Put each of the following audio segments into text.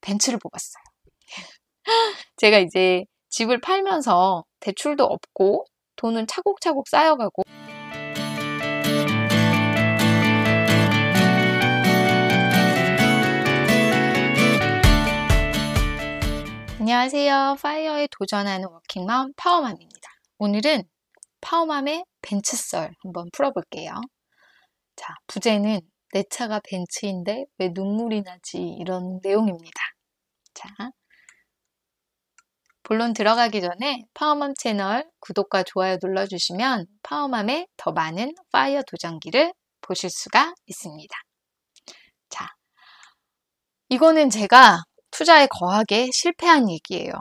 벤츠를 뽑았어요. 제가 이제 집을 팔면서 대출도 없고 돈은 차곡차곡 쌓여가고 안녕하세요. 파이어에 도전하는 워킹맘 파워맘입니다. 오늘은 파워맘의 벤츠썰 한번 풀어볼게요. 자, 부제는 내 차가 벤츠인데 왜 눈물이 나지 이런 내용입니다. 자, 본론 들어가기 전에 파워맘 채널 구독과 좋아요 눌러주시면 파워맘의 더 많은 파이어 도전기를 보실 수가 있습니다. 자, 이거는 제가 투자에 거하게 실패한 얘기예요.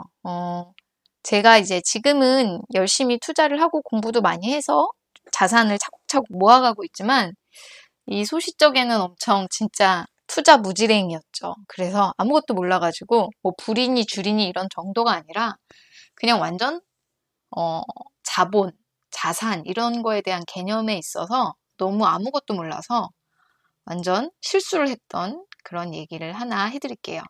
제가 이제 지금은 열심히 투자를 하고 공부도 많이 해서 자산을 차곡차곡 모아가고 있지만 이 소시적에는 엄청 진짜 투자 무지랭이였죠. 그래서 아무것도 몰라가지고 뭐 불이니 줄이니 이런 정도가 아니라 그냥 완전 자본, 자산 이런 거에 대한 개념에 있어서 너무 아무것도 몰라서 완전 실수를 했던 그런 얘기를 하나 해드릴게요.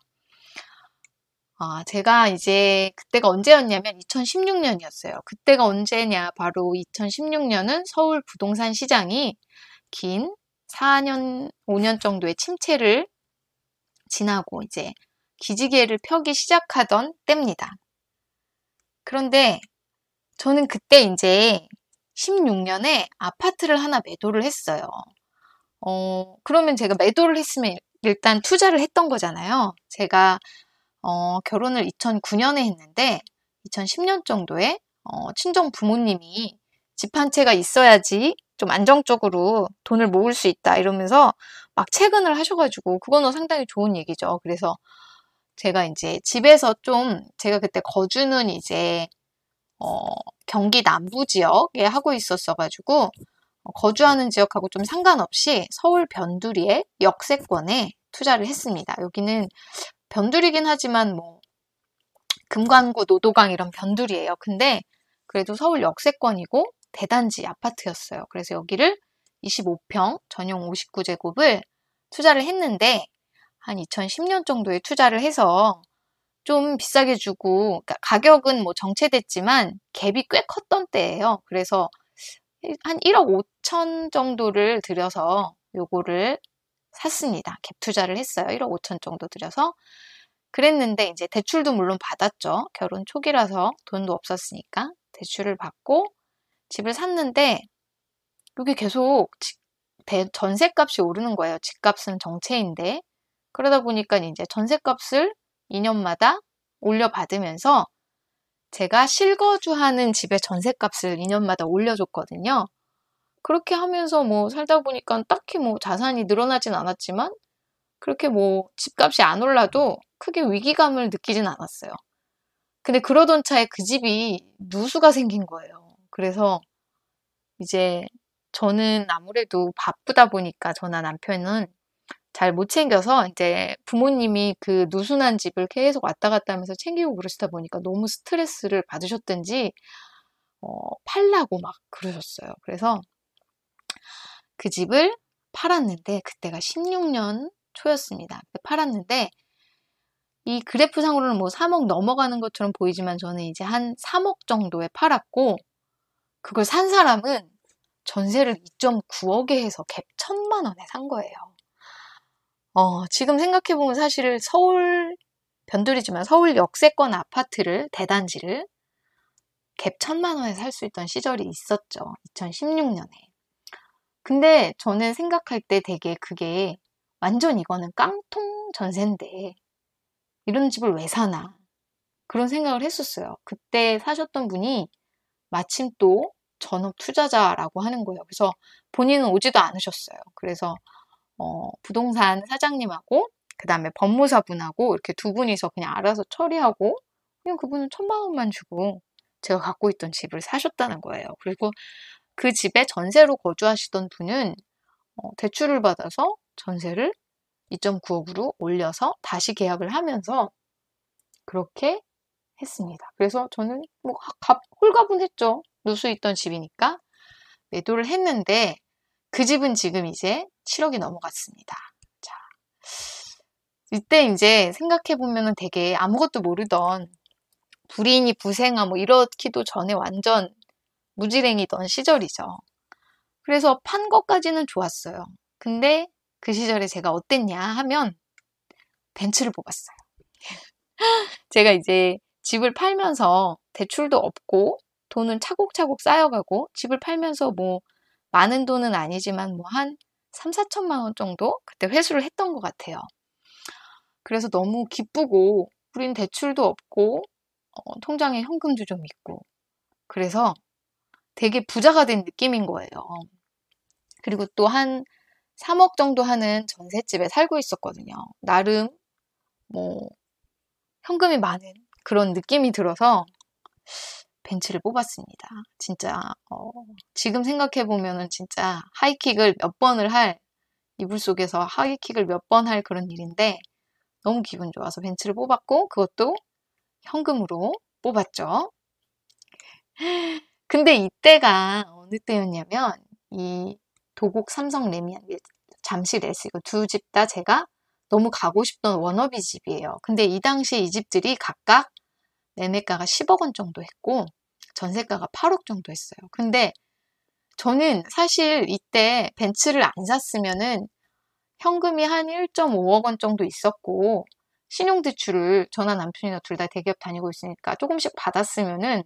제가 이제 그때가 언제였냐면 2016년이었어요. 그때가 언제냐? 바로 2016년은 서울 부동산 시장이 긴 4년, 5년 정도의 침체를 지나고 이제 기지개를 펴기 시작하던 때입니다. 그런데 저는 그때 이제 16년에 아파트를 하나 매도를 했어요. 그러면 제가 매도를 했으면 일단 투자를 했던 거잖아요. 제가 결혼을 2009년에 했는데 2010년 정도에 친정 부모님이 집 한 채가 있어야지 좀 안정적으로 돈을 모을 수 있다 이러면서 막 채근을 하셔가지고 그거는 상당히 좋은 얘기죠. 그래서 제가 이제 집에서 좀 제가 그때 거주는 이제 경기 남부 지역에 하고 있었어가지고 거주하는 지역하고 좀 상관없이 서울 변두리의 역세권에 투자를 했습니다. 여기는 변두리긴 하지만 뭐 금관구, 노도강 이런 변두리예요. 근데 그래도 서울 역세권이고 대단지 아파트였어요. 그래서 여기를 25평 전용 59제곱을 투자를 했는데 한 2010년 정도에 투자를 해서 좀 비싸게 주고 그러니까 가격은 뭐 정체됐지만 갭이 꽤 컸던 때예요. 그래서 한 1억 5천 정도를 들여서 요거를 샀습니다. 갭 투자를 했어요. 1억 5천 정도 들여서. 그랬는데 이제 대출도 물론 받았죠. 결혼 초기라서 돈도 없었으니까 대출을 받고 집을 샀는데 이게 계속 전세값이 오르는 거예요. 집값은 정체인데 그러다 보니까 이제 전세값을 2년마다 올려받으면서 제가 실거주하는 집의 전세값을 2년마다 올려줬거든요. 그렇게 하면서 뭐 살다 보니까 딱히 뭐 자산이 늘어나진 않았지만 그렇게 뭐 집값이 안 올라도 크게 위기감을 느끼진 않았어요. 근데 그러던 차에 그 집이 누수가 생긴 거예요. 그래서 이제 저는 아무래도 바쁘다 보니까 저나 남편은 잘 못 챙겨서 이제 부모님이 그 누수난 집을 계속 왔다 갔다 하면서 챙기고 그러시다 보니까 너무 스트레스를 받으셨든지 팔라고 막 그러셨어요. 그래서 그 집을 팔았는데 그때가 16년 초였습니다. 팔았는데 이 그래프상으로는 뭐 3억 넘어가는 것처럼 보이지만 저는 이제 한 3억 정도에 팔았고 그걸 산 사람은 전세를 2.9억에 해서 갭 1,000만 원에 산 거예요. 지금 생각해보면 사실 서울 변두리지만 서울 역세권 아파트를 대단지를 갭 1,000만 원에 살 수 있던 시절이 있었죠. 2016년에. 근데 저는 생각할 때 되게 그게 완전 이거는 깡통 전세인데 이런 집을 왜 사나 그런 생각을 했었어요. 그때 사셨던 분이 마침 또 전업 투자자라고 하는 거예요. 그래서 본인은 오지도 않으셨어요. 그래서 부동산 사장님하고 그 다음에 법무사분하고 이렇게 두 분이서 그냥 알아서 처리하고 그냥 그분은 1,000만 원만 주고 제가 갖고 있던 집을 사셨다는 거예요. 그리고 그 집에 전세로 거주하시던 분은 대출을 받아서 전세를 2.9억으로 올려서 다시 계약을 하면서 그렇게 했습니다. 그래서 저는 뭐 홀가분했죠. 누수 있던 집이니까 매도를 했는데 그 집은 지금 이제 7억이 넘어갔습니다. 자, 이때 이제 생각해보면은 되게 아무것도 모르던 불이니 부생아 뭐 이렇기도 전에 완전 무지랭이던 시절이죠. 그래서 판 것까지는 좋았어요. 근데 그 시절에 제가 어땠냐 하면 벤츠를 뽑았어요. 제가 이제 집을 팔면서 대출도 없고 돈은 차곡차곡 쌓여가고 집을 팔면서 뭐 많은 돈은 아니지만 뭐 한 3, 4천만 원 정도 그때 회수를 했던 것 같아요. 그래서 너무 기쁘고 우린 대출도 없고 통장에 현금도 좀 있고 그래서 되게 부자가 된 느낌인 거예요. 그리고 또 한 3억 정도 하는 전셋집에 살고 있었거든요. 나름 뭐 현금이 많은 그런 느낌이 들어서 벤츠를 뽑았습니다. 진짜 지금 생각해 보면은 진짜 하이킥을 몇 번을 할 이불 속에서 하이킥을 몇 번 할 그런 일인데 너무 기분 좋아서 벤츠를 뽑았고 그것도 현금으로 뽑았죠. 근데 이때가 어느 때였냐면 이 도곡 삼성 레미안 잠실 S 이거 두 집 다 제가 너무 가고 싶던 워너비 집이에요. 근데 이 당시에 이 집들이 각각 매매가가 10억 원 정도 했고 전세가가 8억 정도 했어요. 근데 저는 사실 이때 벤츠를 안 샀으면은 현금이 한 1.5억 원 정도 있었고 신용대출을 저나 남편이나 둘 다 대기업 다니고 있으니까 조금씩 받았으면은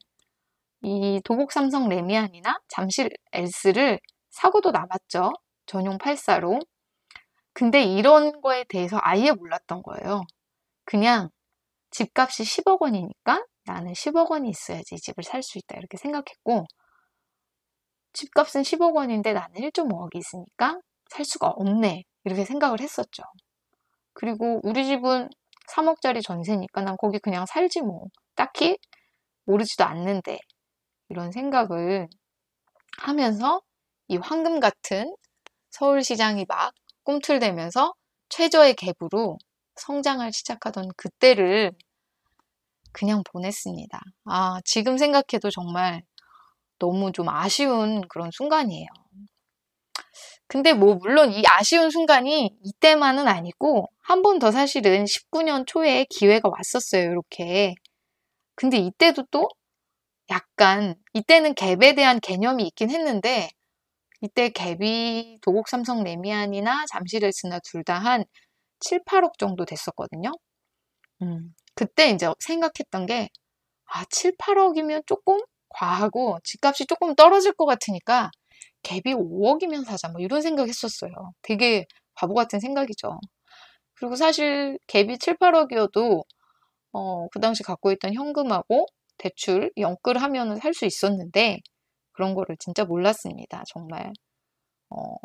이 도곡 삼성 레미안이나 잠실 S를 사고도 남았죠. 전용 84로. 근데 이런 거에 대해서 아예 몰랐던 거예요. 그냥 집값이 10억 원이니까 나는 10억 원이 있어야지 이 집을 살 수 있다 이렇게 생각했고 집값은 10억 원인데 나는 1.5억이 있으니까 살 수가 없네 이렇게 생각을 했었죠. 그리고 우리 집은 3억짜리 전세니까 난 거기 그냥 살지 뭐 딱히 오르지도 않는데 이런 생각을 하면서 이 황금 같은 서울시장이 막 꿈틀대면서 최저의 갭으로 성장을 시작하던 그때를 그냥 보냈습니다. 아, 지금 생각해도 정말 너무 좀 아쉬운 그런 순간이에요. 근데 뭐 물론 이 아쉬운 순간이 이때만은 아니고 한 번 더 사실은 19년 초에 기회가 왔었어요. 이렇게. 근데 이때도 또 약간 이때는 갭에 대한 개념이 있긴 했는데 이때 갭이 도곡 삼성 레미안이나 잠실에스나 둘 다 한 7, 8억 정도 됐었거든요. 그때 이제 생각했던 게, 7, 8억이면 조금 과하고 집값이 조금 떨어질 것 같으니까 갭이 5억이면 사자. 뭐 이런 생각 했었어요. 되게 바보 같은 생각이죠. 그리고 사실 갭이 7, 8억이어도, 그 당시 갖고 있던 현금하고 대출, 연끌 하면은 살 수 있었는데, 그런 거를 진짜 몰랐습니다. 정말. 어,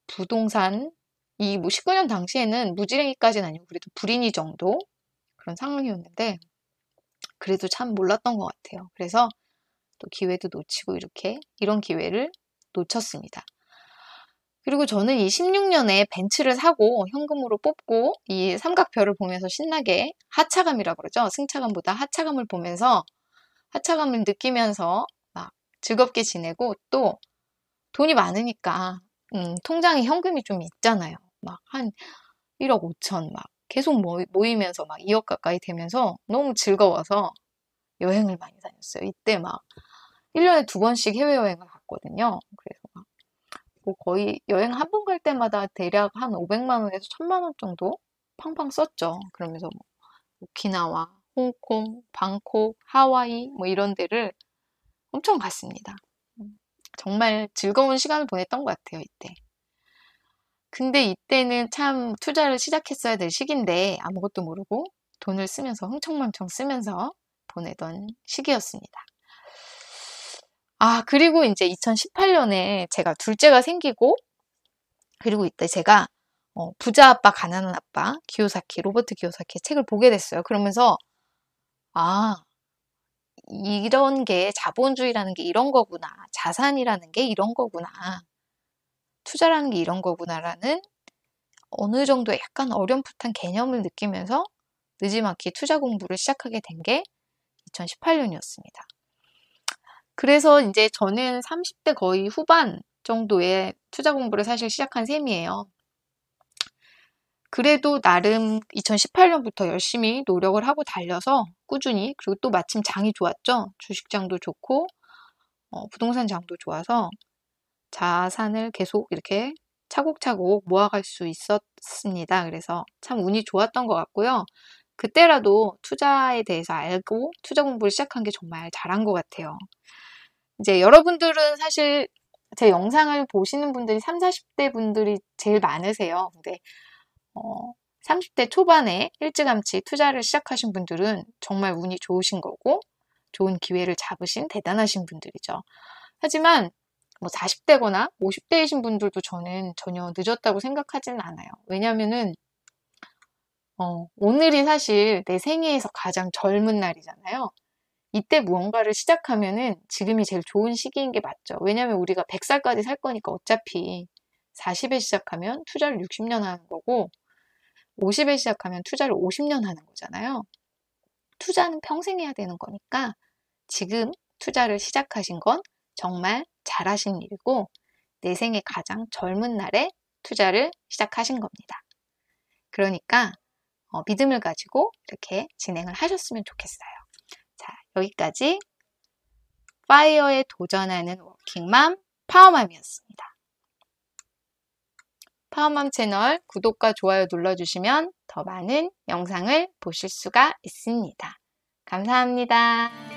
부동산, 이 뭐 19년 당시에는 무지랭이까지는 아니고 그래도 불인이 정도 그런 상황이었는데 그래도 참 몰랐던 것 같아요. 그래서 또 기회도 놓치고 이렇게 이런 기회를 놓쳤습니다. 그리고 저는 이 16년에 벤츠를 사고 현금으로 뽑고 이 삼각별을 보면서 신나게 하차감이라고 그러죠. 승차감보다 하차감을 보면서 하차감을 느끼면서 막 즐겁게 지내고 또 돈이 많으니까 통장에 현금이 좀 있잖아요. 막 한 1억 5천 막 계속 모이면서 막 2억 가까이 되면서 너무 즐거워서 여행을 많이 다녔어요. 이때 막 1년에 2번씩 해외여행을 갔거든요. 그래서 막 뭐 거의 여행 한 번 갈 때마다 대략 한 500만 원에서 1000만 원 정도 팡팡 썼죠. 그러면서 뭐 오키나와, 홍콩, 방콕, 하와이 뭐 이런 데를 엄청 갔습니다. 정말 즐거운 시간을 보냈던 것 같아요, 이때. 근데 이때는 참 투자를 시작했어야 될 시기인데 아무것도 모르고 돈을 쓰면서 흥청망청 쓰면서 보내던 시기였습니다. 그리고 이제 2018년에 제가 둘째가 생기고 그리고 이때 제가 부자 아빠 가난한 아빠 기요사키 로버트 기요사키의 책을 보게 됐어요. 그러면서 이런 게 자본주의라는 게 이런 거구나. 자산이라는 게 이런 거구나. 투자라는 게 이런 거구나라는 어느 정도 약간 어렴풋한 개념을 느끼면서 느지막이 투자 공부를 시작하게 된 게 2018년이었습니다. 그래서 이제 저는 30대 거의 후반 정도에 투자 공부를 사실 시작한 셈이에요. 그래도 나름 2018년부터 열심히 노력을 하고 달려서 꾸준히, 그리고 또 마침 장이 좋았죠. 주식장도 좋고 부동산 장도 좋아서 자산을 계속 이렇게 차곡차곡 모아갈 수 있었습니다. 그래서 참 운이 좋았던 것 같고요. 그때라도 투자에 대해서 알고 투자 공부를 시작한 게 정말 잘한 것 같아요. 이제 여러분들은 사실 제 영상을 보시는 분들이 30, 40대 분들이 제일 많으세요. 근데 30대 초반에 일찌감치 투자를 시작하신 분들은 정말 운이 좋으신 거고 좋은 기회를 잡으신 대단하신 분들이죠. 하지만 40대거나 50대이신 분들도 저는 전혀 늦었다고 생각하지는 않아요. 왜냐면은 오늘이 사실 내 생애에서 가장 젊은 날이잖아요. 이때 무언가를 시작하면은 지금이 제일 좋은 시기인 게 맞죠. 왜냐면 우리가 100살까지 살 거니까 어차피 40에 시작하면 투자를 60년 하는 거고 50에 시작하면 투자를 50년 하는 거잖아요. 투자는 평생 해야 되는 거니까 지금 투자를 시작하신 건 정말 잘하신 일이고 내 생애 가장 젊은 날에 투자를 시작하신 겁니다. 그러니까 믿음을 가지고 이렇게 진행을 하셨으면 좋겠어요. 자, 여기까지 파이어에 도전하는 워킹맘 파워맘이었습니다. 파워맘 채널 구독과 좋아요 눌러주시면 더 많은 영상을 보실 수가 있습니다. 감사합니다.